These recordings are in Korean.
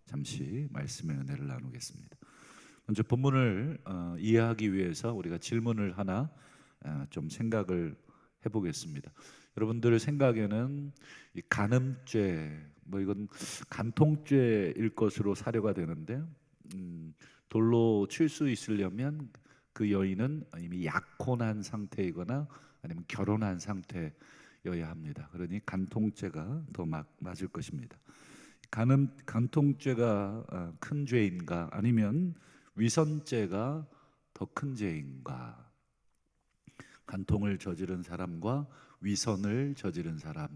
잠시 말씀의 은혜를 나누겠습니다. 먼저 본문을 이해하기 위해서 우리가 질문을 하나 좀 생각을 해보겠습니다. 여러분들 생각에는 이 간음죄, 이건 간통죄일 것으로 사료가 되는데, 돌로 칠 수 있으려면 그 여인은 이미 약혼한 상태이거나 아니면 결혼한 상태여야 합니다. 그러니 간통죄가 더 맞을 것입니다. 간통죄가 큰 죄인가, 아니면 위선죄가 더 큰 죄인가? 간통을 저지른 사람과 위선을 저지른 사람,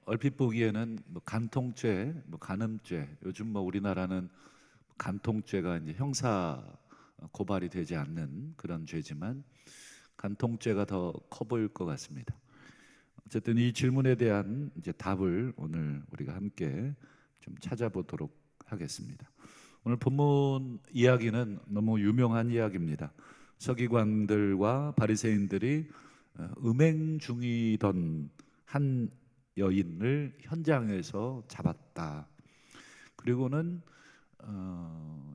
얼핏 보기에는 간통죄, 간음죄, 요즘 우리나라는 간통죄가 이제 형사 고발이 되지 않는 그런 죄지만 간통죄가 더 커 보일 것 같습니다. 어쨌든 이 질문에 대한 이제 답을 오늘 우리가 함께 좀 찾아보도록 하겠습니다. 오늘 본문 이야기는 너무 유명한 이야기입니다. 서기관들과 바리새인들이 음행 중이던 한 여인을 현장에서 잡았다. 그리고는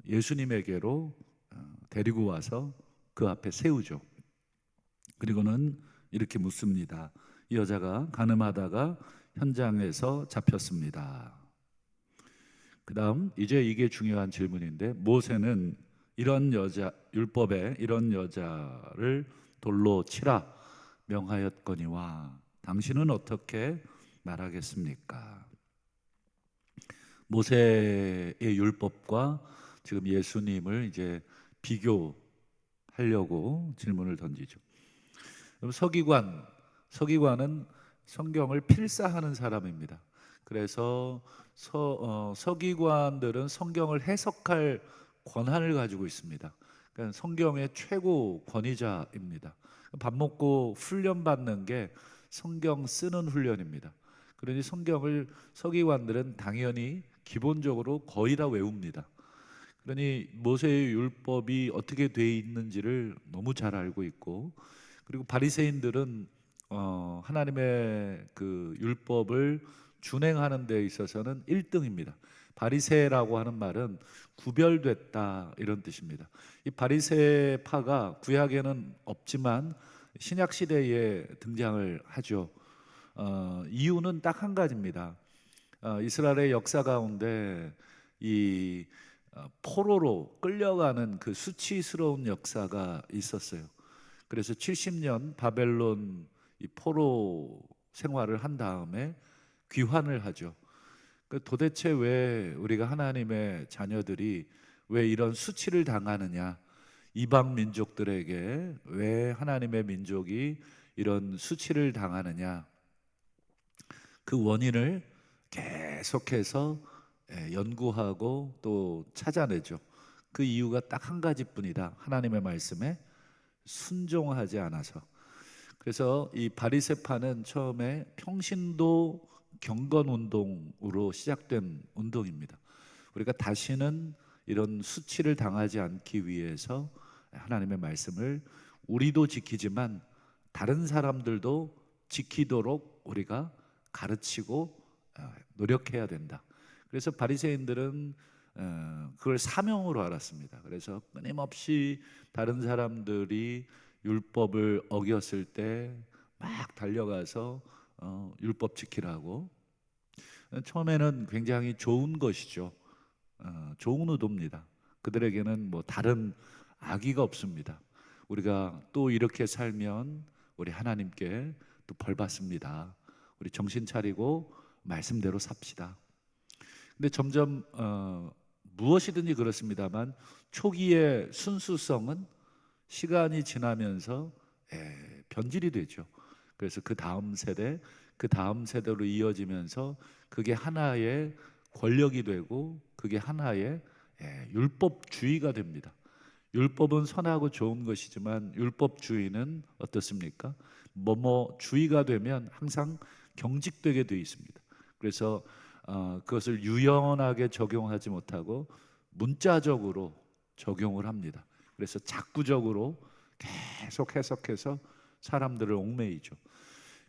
예수님에게로 데리고 와서 그 앞에 세우죠. 그리고는 이렇게 묻습니다. 이 여자가 간음하다가 현장에서 잡혔습니다. 그 다음 이제 이게 중요한 질문인데, 모세는 이런 여자, 율법에 이런 여자를 돌로 치라 명하였거니와 당신은 어떻게 말하겠습니까? 모세의 율법과 지금 예수님을 이제 비교하려고 질문을 던지죠. 그럼 서기관은 성경을 필사하는 사람입니다. 그래서 서기관들은 성경을 해석할 권한을 가지고 있습니다. 그러니까 성경의 최고 권위자입니다. 밥 먹고 훈련 받는 게 성경 쓰는 훈련입니다. 그러니 성경을 서기관들은 당연히 기본적으로 거의 다 외웁니다. 그러니 모세의 율법이 어떻게 돼 있는지를 너무 잘 알고 있고, 그리고 바리새인들은 하나님의 그 율법을 준행하는 데 있어서는 1등입니다. 바리새라고 하는 말은 구별됐다, 이런 뜻입니다. 이 바리새파가 구약에는 없지만 신약 시대에 등장을 하죠. 이유는 딱 한 가지입니다. 이스라엘의 역사 가운데 이 포로로 끌려가는 그 수치스러운 역사가 있었어요. 그래서 70년 바벨론 이 포로 생활을 한 다음에 귀환을 하죠. 도대체 왜 우리가 하나님의 자녀들이 왜 이런 수치를 당하느냐? 이방 민족들에게 왜 하나님의 민족이 이런 수치를 당하느냐? 그 원인을 계속해서 연구하고 또 찾아내죠. 그 이유가 딱 한 가지뿐이다. 하나님의 말씀에 순종하지 않아서. 그래서 이 바리새파는 처음에 평신도 경건 운동으로 시작된 운동입니다. 우리가 다시는 이런 수치를 당하지 않기 위해서 하나님의 말씀을 우리도 지키지만 다른 사람들도 지키도록 우리가 가르치고 노력해야 된다. 그래서 바리새인들은 그걸 사명으로 알았습니다. 그래서 끊임없이 다른 사람들이 율법을 어겼을 때 막 달려가서 율법 지키라고. 처음에는 굉장히 좋은 것이죠. 좋은 의도입니다. 그들에게는 다른 악의가 없습니다. 우리가 또 이렇게 살면 우리 하나님께 또 벌 받습니다. 우리 정신 차리고 말씀대로 삽시다. 근데 점점 무엇이든지 그렇습니다만 초기의 순수성은 시간이 지나면서 변질이 되죠. 그래서 그 다음 세대로 이어지면서 그게 하나의 권력이 되고 그게 하나의 율법주의가 됩니다. 율법은 선하고 좋은 것이지만 율법주의는 어떻습니까? 주의가 되면 항상 경직되게 되어 있습니다. 그래서 그것을 유연하게 적용하지 못하고 문자적으로 적용을 합니다. 그래서 작구적으로 계속 해석해서 사람들을 옥매이죠.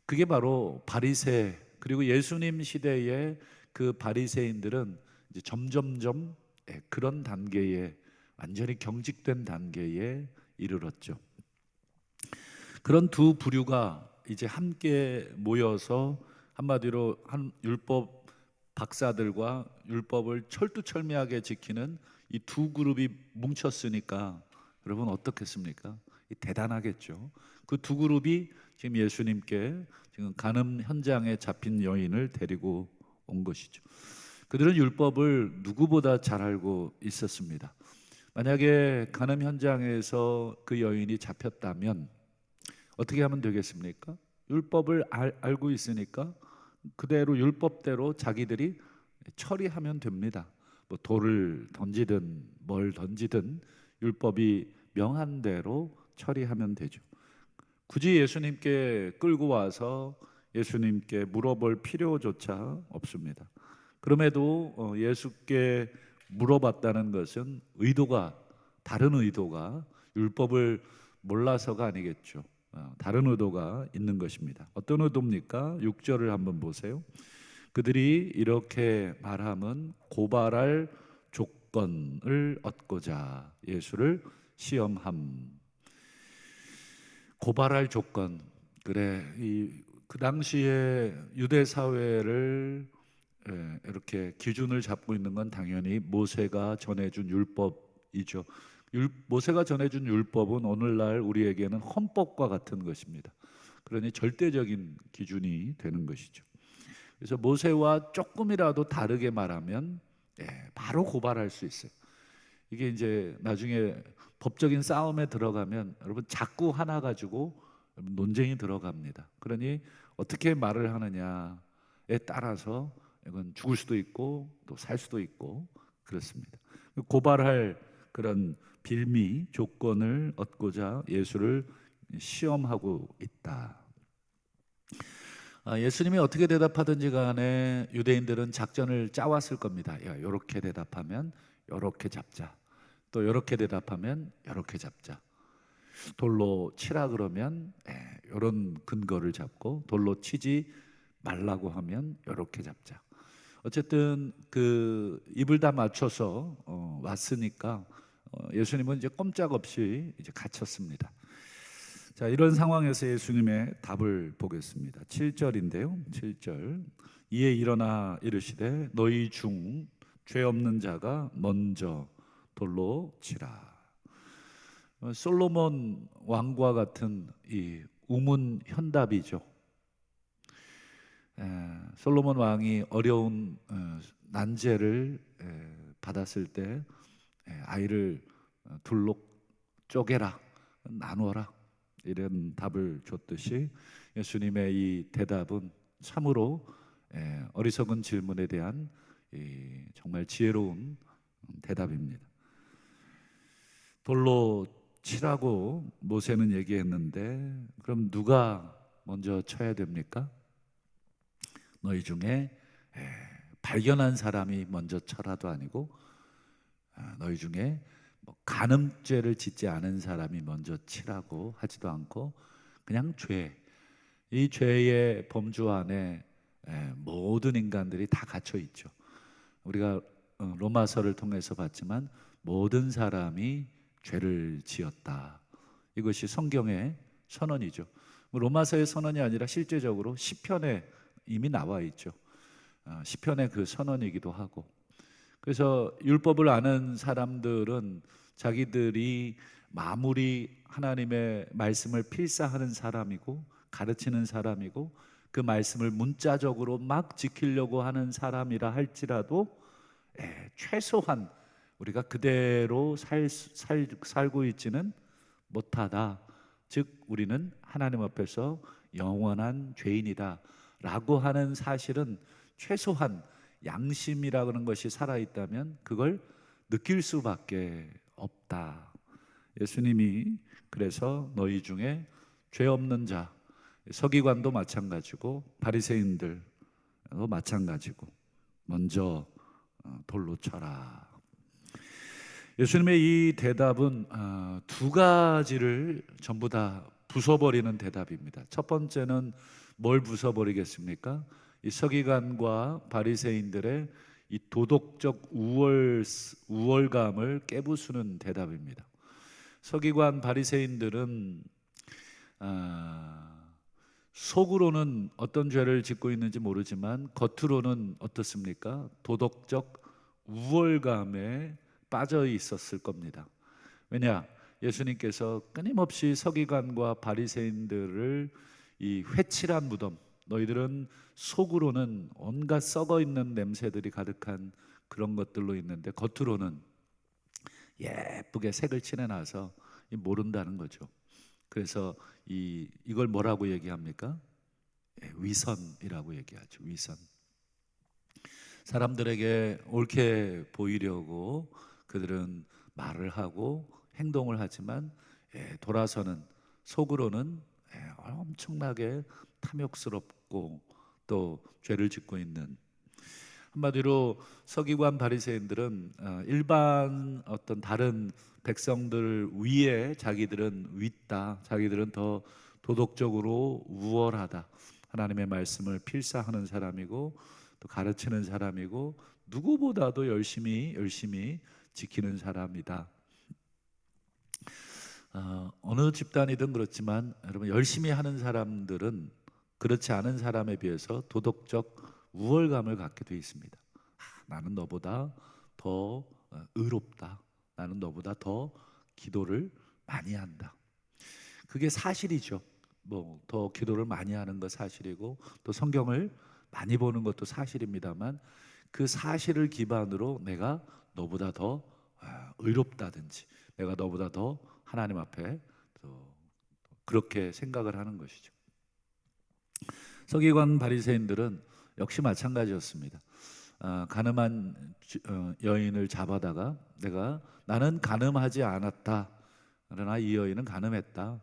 그게 바로 바리새, 그리고 예수님 시대의 그 바리새인들은 이제 점점점 그런 단계에 완전히 경직된 단계에 이르렀죠. 그런 두 부류가 이제 함께 모여서 한마디로 한 율법 박사들과 율법을 철두철미하게 지키는 이 두 그룹이 뭉쳤으니까 여러분 어떻겠습니까? 대단하겠죠. 그 두 그룹이 지금 예수님께 지금 간음 현장에 잡힌 여인을 데리고 온 것이죠. 그들은 율법을 누구보다 잘 알고 있었습니다. 만약에 간음 현장에서 그 여인이 잡혔다면 어떻게 하면 되겠습니까? 율법을 알고 있으니까 그대로 율법대로 자기들이 처리하면 됩니다. 뭐 돌을 던지든 뭘 던지든 율법이 명한 대로 처리하면 되죠. 굳이 예수님께 끌고 와서 예수님께 물어볼 필요조차 없습니다. 그럼에도 예수께 물어봤다는 것은 다른 의도가 율법을 몰라서가 아니겠죠. 다른 의도가 있는 것입니다. 어떤 의도입니까? 6절을 한번 보세요. 그들이 이렇게 말함은 고발할 조건을 얻고자 예수를 시험함. 고발할 조건. 그래, 그 당시에 유대 사회를 이렇게 기준을 잡고 있는 건 당연히 모세가 전해준 율법이죠. 모세가 전해준 율법은 오늘날 우리에게는 헌법과 같은 것입니다. 그러니 절대적인 기준이 되는 것이죠. 그래서 모세와 조금이라도 다르게 말하면 바로 고발할 수 있어요. 이게 이제 나중에 법적인 싸움에 들어가면 여러분 자꾸 하나 가지고 논쟁이 들어갑니다. 그러니 어떻게 말을 하느냐에 따라서 이건 죽을 수도 있고 또 살 수도 있고 그렇습니다. 고발할 그런 빌미 조건을 얻고자 예수를 시험하고 있다. 예수님이 어떻게 대답하든지 간에 유대인들은 작전을 짜왔을 겁니다. 야, 이렇게 대답하면 이렇게 잡자. 또 이렇게 대답하면 이렇게 잡자. 돌로 치라 그러면 이런 근거를 잡고 돌로 치지 말라고 하면 이렇게 잡자. 어쨌든 그 입을 다 맞춰서 왔으니까 예수님은 이제 꼼짝없이 이제 갇혔습니다. 자, 이런 상황에서 예수님의 답을 보겠습니다. 7절인데요. 7절. 이에 일어나 이르시되 너희 중 죄 없는 자가 먼저 돌로 치라. 솔로몬 왕과 같은 이 우문 현답이죠. 솔로몬 왕이 어려운 난제를 받았을 때 아이를 둘로 쪼개라, 나누어라 이런 답을 줬듯이 예수님의 이 대답은 참으로 어리석은 질문에 대한 정말 지혜로운 대답입니다. 돌로 치라고 모세는 얘기했는데 그럼 누가 먼저 쳐야 됩니까? 너희 중에 발견한 사람이 먼저 쳐라도 아니고 너희 중에 간음죄를 짓지 않은 사람이 먼저 치라고 하지도 않고 그냥 이 죄의 범주 안에 모든 인간들이 다 갇혀 있죠. 우리가 로마서를 통해서 봤지만 모든 사람이 죄를 지었다. 이것이 성경의 선언이죠. 로마서의 선언이 아니라 실제적으로 시편에 이미 나와 있죠. 시편의 그 선언이기도 하고. 그래서 율법을 아는 사람들은 자기들이 마무리 하나님의 말씀을 필사하는 사람이고 가르치는 사람이고 그 말씀을 문자적으로 막 지키려고 하는 사람이라 할지라도 최소한 우리가 그대로 살고 있지는 못하다. 즉 우리는 하나님 앞에서 영원한 죄인이다 라고 하는 사실은 최소한 양심이라 그런 것이 살아있다면 그걸 느낄 수밖에 없다. 예수님이 그래서 너희 중에 죄 없는 자, 서기관도 마찬가지고 바리새인들도 마찬가지고 먼저 돌로 쳐라. 예수님의 이 대답은 두 가지를 전부 다 부숴버리는 대답입니다. 첫 번째는 뭘 부숴버리겠습니까? 이 서기관과 바리새인들의 이 도덕적 우월감을 깨부수는 대답입니다. 서기관 바리새인들은 속으로는 어떤 죄를 짓고 있는지 모르지만 겉으로는 어떻습니까? 도덕적 우월감에 빠져 있었을 겁니다. 왜냐? 예수님께서 끊임없이 서기관과 바리새인들을 이 회칠한 무덤, 너희들은 속으로는 온갖 썩어 있는 냄새들이 가득한 그런 것들로 있는데 겉으로는 예쁘게 색을 칠해놔서 모른다는 거죠. 그래서 이걸 뭐라고 얘기합니까? 위선이라고 얘기하죠. 위선. 사람들에게 옳게 보이려고 그들은 말을 하고 행동을 하지만 돌아서는 속으로는 엄청나게 탐욕스럽고 또 죄를 짓고 있는, 한마디로 서기관 바리새인들은 일반 어떤 다른 백성들 위에 자기들은 윗다, 자기들은 더 도덕적으로 우월하다, 하나님의 말씀을 필사하는 사람이고 또 가르치는 사람이고 누구보다도 열심히 지키는 사람이다. 어느 집단이든 그렇지만 여러분, 열심히 하는 사람들은 그렇지 않은 사람에 비해서 도덕적 우월감을 갖게 되어 있습니다. 나는 너보다 더 의롭다, 나는 너보다 더 기도를 많이 한다. 그게 사실이죠. 뭐 더 기도를 많이 하는 것 사실이고 또 성경을 많이 보는 것도 사실입니다만, 그 사실을 기반으로 내가 너보다 더 의롭다든지 내가 너보다 더 하나님 앞에 그렇게 생각을 하는 것이죠. 서기관 바리새인들은 역시 마찬가지였습니다. 가늠한 여인을 잡아다가 나는 가늠하지 않았다, 그러나 이 여인은 가늠했다,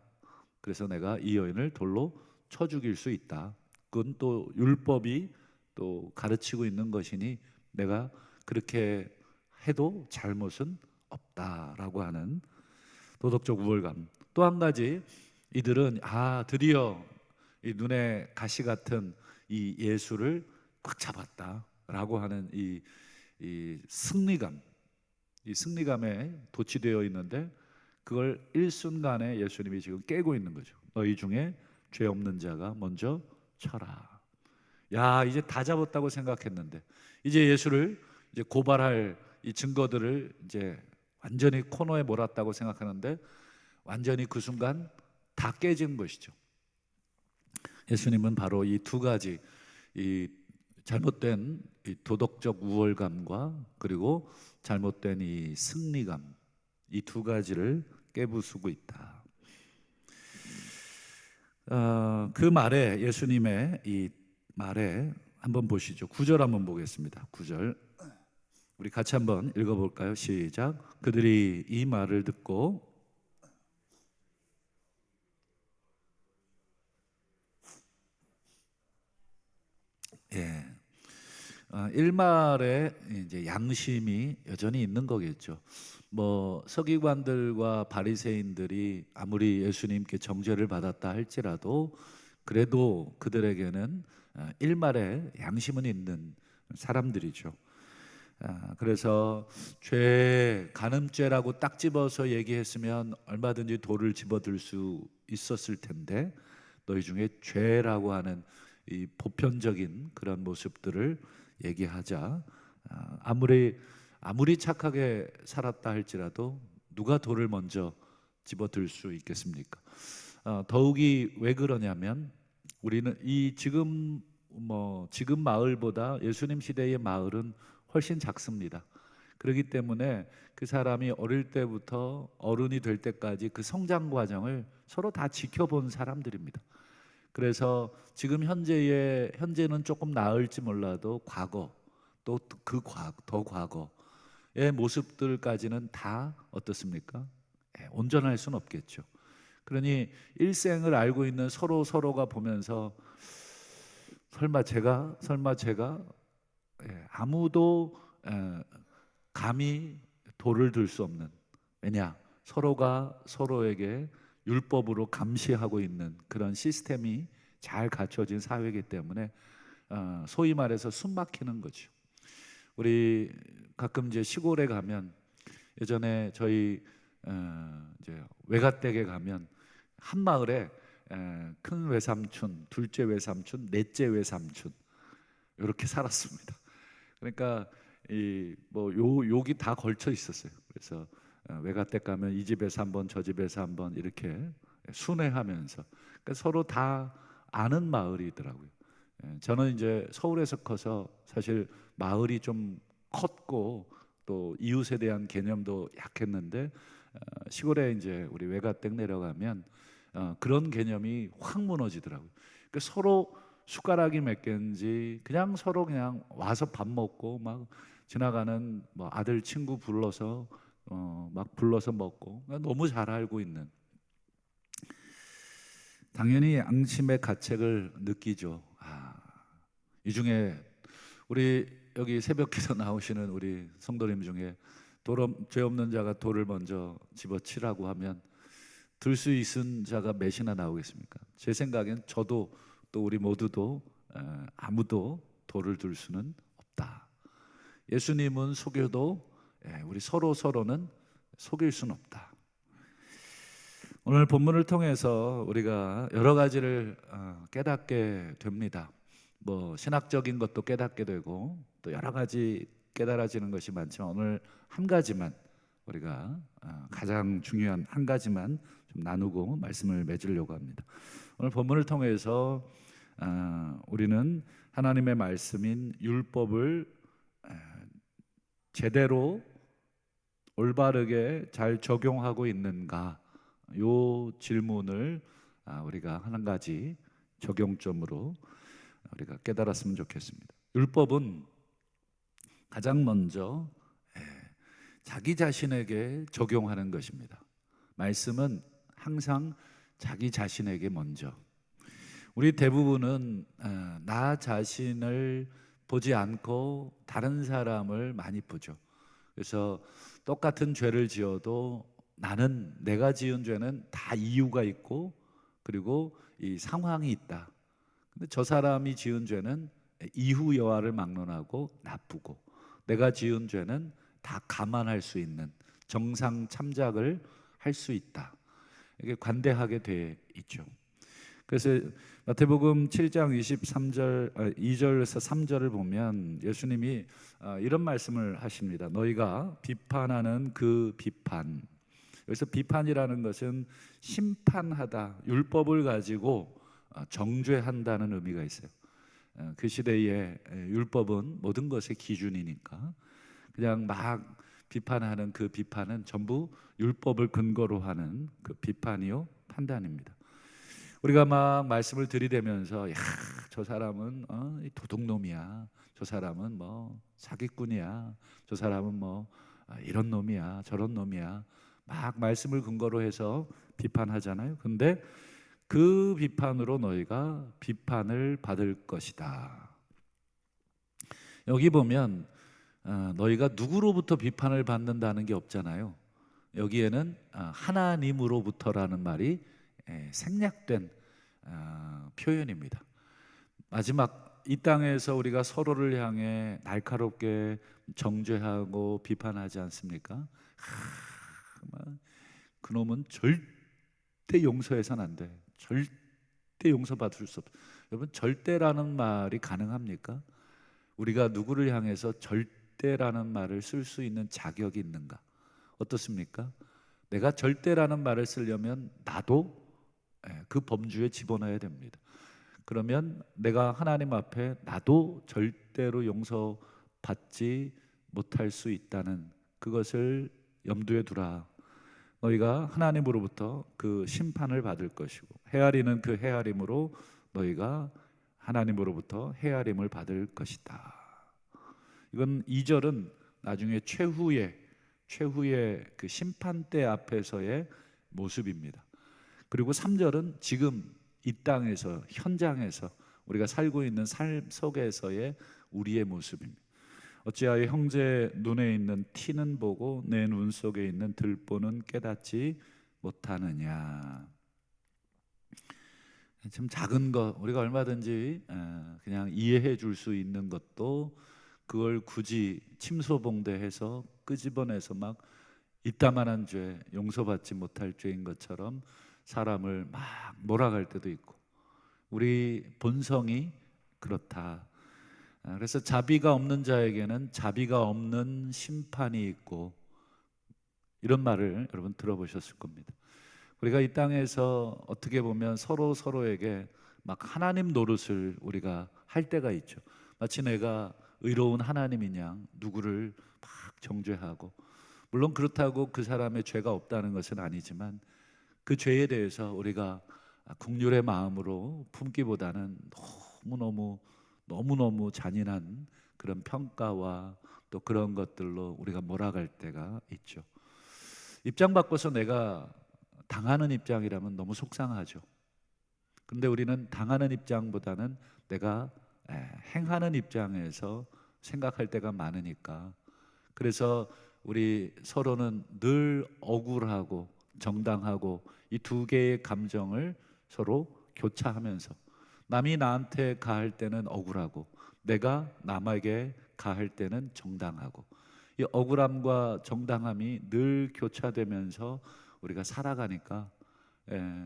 그래서 내가 이 여인을 돌로 쳐 죽일 수 있다, 그건 또 율법이 또 가르치고 있는 것이니 내가 그렇게 해도 잘못은 없다라고 하는 도덕적 우월감. 또 한 가지, 이들은 드디어 이 눈에 가시 같은 이 예수를 꽉 잡았다라고 하는 이 승리감, 이 승리감에 도취되어 있는데 그걸 일순간에 예수님이 지금 깨고 있는 거죠. 너희 중에 죄 없는 자가 먼저 쳐라. 이제 다 잡았다고 생각했는데 이제 예수를 이제 고발할 이 증거들을 이제 완전히 코너에 몰았다고 생각하는데 완전히 그 순간 다 깨진 것이죠. 예수님은 바로 이 두 가지, 이 잘못된 이 도덕적 우월감과 그리고 잘못된 이 승리감, 이 두 가지를 깨부수고 있다. 그 말에, 예수님의 이 말에 한번 보시죠. 9절 한번 보겠습니다. 9절 우리 같이 한번 읽어볼까요? 시작. 그들이 이 말을 듣고 일말에 이제 양심이 여전히 있는 거겠죠. 뭐 서기관들과 바리새인들이 아무리 예수님께 정죄를 받았다 할지라도 그래도 그들에게는 일말에 양심은 있는 사람들이죠. 그래서 간음죄라고 딱 집어서 얘기했으면 얼마든지 돌을 집어들 수 있었을 텐데 너희 중에 죄라고 하는 이 보편적인 그런 모습들을 얘기하자 아무리 착하게 살았다 할지라도 누가 돌을 먼저 집어들 수 있겠습니까? 더욱이 왜 그러냐면 우리는 지금 마을보다 예수님 시대의 마을은 훨씬 작습니다. 그렇기 때문에 그 사람이 어릴 때부터 어른이 될 때까지 그 성장 과정을 서로 다 지켜본 사람들입니다. 그래서 지금 현재는 조금 나을지 몰라도 과거, 또 그 더 과거의 모습들까지는 다 어떻습니까? 온전할 수는 없겠죠. 그러니 일생을 알고 있는 서로가 보면서 설마 제가 아무도 감히 돌을 들 수 없는, 왜냐? 서로가 서로에게 율법으로 감시하고 있는 그런 시스템이 잘 갖춰진 사회이기 때문에 소위 말해서 숨 막히는 거죠. 우리 가끔 이제 시골에 가면, 예전에 저희 이제 외가댁에 가면 한 마을에 큰 외삼촌, 둘째 외삼촌, 넷째 외삼촌 이렇게 살았습니다. 그러니까 이 뭐 욕이 다 걸쳐 있었어요. 그래서 외가댁 가면 이 집에서 한 번, 저 집에서 한 번 이렇게 순회하면서, 그러니까 서로 다 아는 마을이더라고요. 저는 이제 서울에서 커서 사실 마을이 좀 컸고 또 이웃에 대한 개념도 약했는데, 시골에 이제 우리 외가댁 내려가면 그런 개념이 확 무너지더라고요. 그러니까 서로 숟가락이 몇 개인지 그냥 서로 그냥 와서 밥 먹고, 막 지나가는 뭐 아들 친구 불러서 막 불러서 먹고, 그러니까 너무 잘 알고 있는, 당연히 양심의 가책을 느끼죠. 이 중에 우리 여기 새벽기도 나오시는 우리 성도님 중에 죄 없는 자가 돌을 먼저 집어치라고 하면 들 수 있은 자가 몇이나 나오겠습니까? 제 생각엔 저도 또 우리 모두도 아무도 돌을 들 수는 없다. 예수님은 속여도 우리 서로는 속일 수는 없다. 오늘 본문을 통해서 우리가 여러 가지를 깨닫게 됩니다. 뭐 신학적인 것도 깨닫게 되고 또 여러 가지 깨달아지는 것이 많지만, 오늘 한 가지만 우리가 가장 중요한 한 가지만 좀 나누고 말씀을 맺으려고 합니다. 오늘 본문을 통해서 우리는 하나님의 말씀인 율법을 제대로 올바르게 잘 적용하고 있는가, 요 질문을 우리가 한 가지 적용점으로 우리가 깨달았으면 좋겠습니다. 율법은 가장 먼저 자기 자신에게 적용하는 것입니다. 말씀은 항상 자기 자신에게 먼저. 우리 대부분은 나 자신을 보지 않고 다른 사람을 많이 보죠. 그래서 똑같은 죄를 지어도 내가 지은 죄는 다 이유가 있고, 그리고 이 상황이 있다. 근데 저 사람이 지은 죄는 이후 여하를 막론하고 나쁘고, 내가 지은 죄는 다 감안할 수 있는 정상 참작을 할 수 있다. 이게 관대하게 돼 있죠. 그래서 마태복음 7장 2절에서 3절을 보면 예수님이 이런 말씀을 하십니다. 너희가 비판하는 그 비판. 여기서 비판이라는 것은 심판하다, 율법을 가지고 정죄한다는 의미가 있어요. 그 시대에 율법은 모든 것의 기준이니까 그냥 막 비판하는 그 비판은 전부 율법을 근거로 하는 그 비판이요, 판단입니다. 우리가 막 말씀을 들이대면서, 야, 저 사람은 도둑놈이야, 저 사람은 뭐 사기꾼이야, 저 사람은 뭐 이런 놈이야, 저런 놈이야, 막 말씀을 근거로 해서 비판하잖아요. 근데 그 비판으로 너희가 비판을 받을 것이다. 여기 보면 너희가 누구로부터 비판을 받는다는 게 없잖아요. 여기에는 하나님으로부터라는 말이 생략된 표현입니다. 마지막 이 땅에서 우리가 서로를 향해 날카롭게 정죄하고 비판하지 않습니까? 그놈은 절대 용서해서는 안 돼. 절대 용서받을 수 없어. 여러분, 절대라는 말이 가능합니까? 우리가 누구를 향해서 절대라는 말을 쓸 수 있는 자격이 있는가? 어떻습니까? 내가 절대라는 말을 쓰려면 나도 그 범주에 집어넣어야 됩니다. 그러면 내가 하나님 앞에 나도 절대로 용서받지 못할 수 있다는 그것을 염두에 두라. 너희가 하나님으로부터 그 심판을 받을 것이고, 헤아리는 그 헤아림으로 너희가 하나님으로부터 헤아림을 받을 것이다. 이건 2절은 나중에 최후의 그 심판대 앞에서의 모습입니다. 그리고 3절은 지금 이 땅에서, 현장에서 우리가 살고 있는 삶 속에서의 우리의 모습입니다. 어찌하여 형제 눈에 있는 티는 보고 내 눈 속에 있는 들보는 깨닫지 못하느냐. 좀 작은 것 우리가 얼마든지 그냥 이해해 줄 수 있는 것도 그걸 굳이 침소봉대해서 끄집어내서 막 이따만한 죄, 용서받지 못할 죄인 것처럼 사람을 막 몰아갈 때도 있고, 우리 본성이 그렇다. 그래서 자비가 없는 자에게는 자비가 없는 심판이 있고, 이런 말을 여러분 들어보셨을 겁니다. 우리가 이 땅에서 어떻게 보면 서로 서로에게 막 하나님 노릇을 우리가 할 때가 있죠. 마치 내가 의로운 하나님인 양 누구를 막 정죄하고, 물론 그렇다고 그 사람의 죄가 없다는 것은 아니지만 그 죄에 대해서 우리가 국률의 마음으로 품기보다는 너무너무 잔인한 그런 평가와 또 그런 것들로 우리가 몰아갈 때가 있죠. 입장 바꿔서 내가 당하는 입장이라면 너무 속상하죠. 근데 우리는 당하는 입장보다는 내가 행하는 입장에서 생각할 때가 많으니까, 그래서 우리 서로는 늘 억울하고 정당하고 이 두 개의 감정을 서로 교차하면서, 남이 나한테 가할 때는 억울하고 내가 남에게 가할 때는 정당하고, 이 억울함과 정당함이 늘 교차되면서 우리가 살아가니까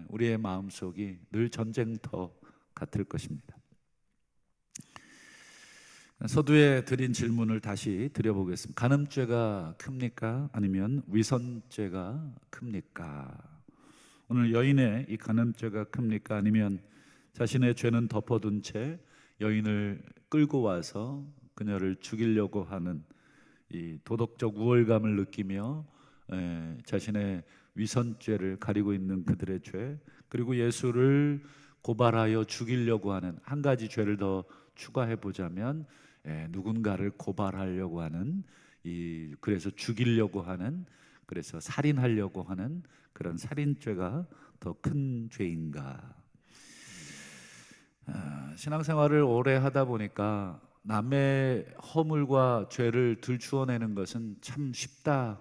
우리의 마음속이 늘 전쟁터 같을 것입니다. 서두에 드린 질문을 다시 드려보겠습니다. 간음죄가 큽니까? 아니면 위선죄가 큽니까? 오늘 여인의 이 간음죄가 큽니까? 아니면 자신의 죄는 덮어둔 채 여인을 끌고 와서 그녀를 죽이려고 하는 이 도덕적 우월감을 느끼며 자신의 위선죄를 가리고 있는 그들의 죄, 그리고 예수를 고발하여 죽이려고 하는 한 가지 죄를 더 추가해 보자면 누군가를 고발하려고 하는, 그래서 죽이려고 하는, 그래서 살인하려고 하는 그런 살인죄가 더 큰 죄인가? 신앙생활을 오래 하다 보니까 남의 허물과 죄를 들추어내는 것은 참 쉽다.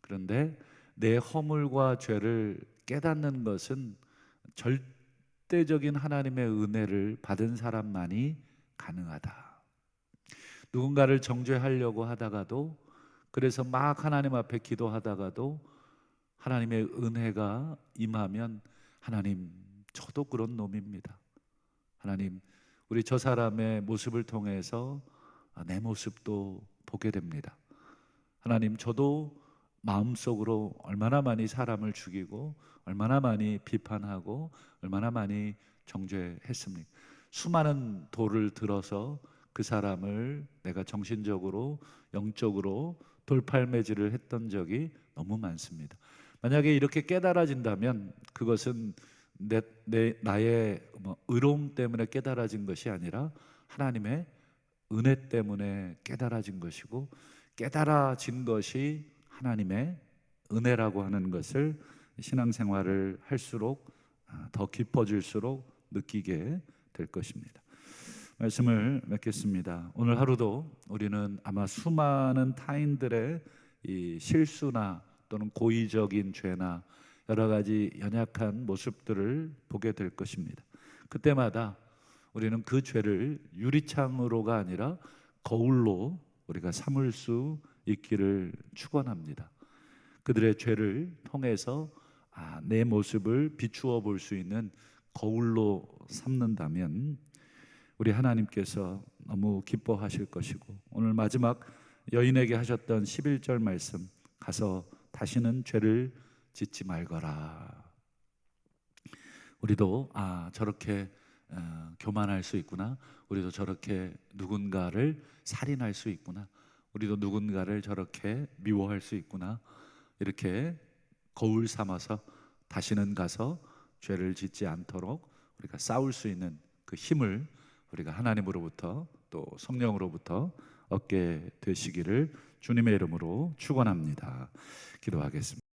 그런데 내 허물과 죄를 깨닫는 것은 절대적인 하나님의 은혜를 받은 사람만이 가능하다. 누군가를 정죄하려고 하다가도, 그래서 막 하나님 앞에 기도하다가도 하나님의 은혜가 임하면, 하나님, 저도 그런 놈입니다. 하나님, 우리 저 사람의 모습을 통해서 내 모습도 보게 됩니다. 하나님, 저도 마음속으로 얼마나 많이 사람을 죽이고 얼마나 많이 비판하고 얼마나 많이 정죄했습니까? 수많은 돌을 들어서 그 사람을 내가 정신적으로 영적으로 돌팔매질을 했던 적이 너무 많습니다. 만약에 이렇게 깨달아진다면 그것은 나의 의로움 때문에 깨달아진 것이 아니라 하나님의 은혜 때문에 깨달아진 것이고, 깨달아진 것이 하나님의 은혜라고 하는 것을 신앙생활을 할수록 더 깊어질수록 느끼게 될 것입니다. 말씀을 맺겠습니다. 오늘 하루도 우리는 아마 수많은 타인들의 이 실수나 또는 고의적인 죄나 여러 가지 연약한 모습들을 보게 될 것입니다. 그때마다 우리는 그 죄를 유리창으로가 아니라 거울로 우리가 삼을 수 있기를 축원합니다. 그들의 죄를 통해서 내 모습을 비추어 볼 수 있는 거울로 삼는다면 우리 하나님께서 너무 기뻐하실 것이고, 오늘 마지막 여인에게 하셨던 11절 말씀, 가서 다시는 죄를 짓지 말거라. 우리도 저렇게 교만할 수 있구나, 우리도 저렇게 누군가를 살인할 수 있구나, 우리도 누군가를 저렇게 미워할 수 있구나, 이렇게 거울 삼아서 다시는 가서 죄를 짓지 않도록 우리가 싸울 수 있는 그 힘을 우리가 하나님으로부터 또 성령으로부터 얻게 되시기를 주님의 이름으로 축원합니다. 기도하겠습니다.